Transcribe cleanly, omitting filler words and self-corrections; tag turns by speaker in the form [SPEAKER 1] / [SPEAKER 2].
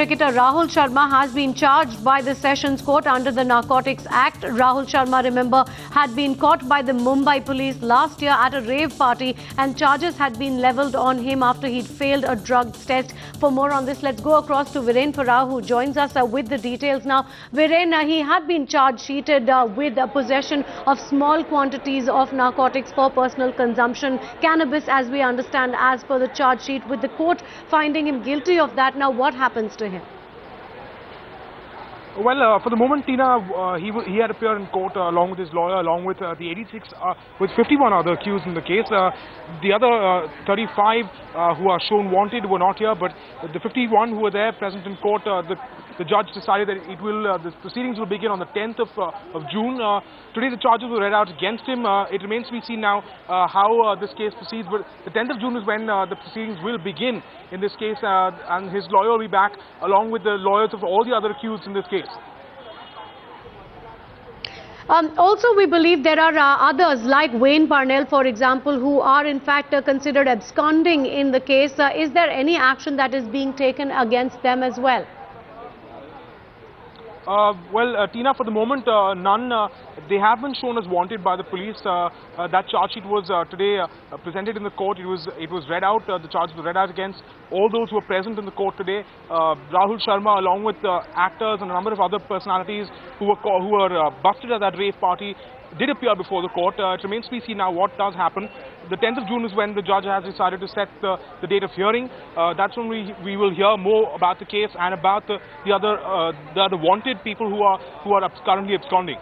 [SPEAKER 1] cricketer Rahul Sharma has been charged by the Sessions Court under the Narcotics Act. Rahul Sharma, remember, had been caught by the Mumbai police last year at a rave party and charges had been levelled on him after he'd failed a drugs test. For more on this, let's go across to Viren Farah, who joins us with the details now. Viren, he had been charge-sheeted with possession of small quantities of narcotics for personal consumption, cannabis as we understand as per the charge sheet, with the court finding him guilty of that. Now what happens to him?
[SPEAKER 2] Well, for the moment, Tina, he had appeared in court along with his lawyer, along with the 86, with 51 other accused in the case. The other 35 who are shown wanted were not here, but the 51 who were there present in court, the judge decided that the proceedings will begin on the 10th of June. Today the charges were read out against him. It remains to be seen now how this case proceeds, but the 10th of June is when the proceedings will begin in this case, and his lawyer will be back along with the lawyers of all the other accused in this case.
[SPEAKER 1] Also, we believe there are others like Wayne Parnell, for example, who are in fact considered absconding in the case. Is there any action that is being taken against them as well?
[SPEAKER 2] Well, Tina, for the moment, none. They have been shown as wanted by the police. That charge sheet was today presented in the court. It was read out. The charges were read out against all those who were present in the court today. Rahul Sharma, along with actors and a number of other personalities who were busted at that rave party, did appear before the court. It remains to be seen now what does happen. The 10th of June is when the judge has decided to set the date of hearing. That's when we will hear more about the case and about the other wanted people who are currently absconding.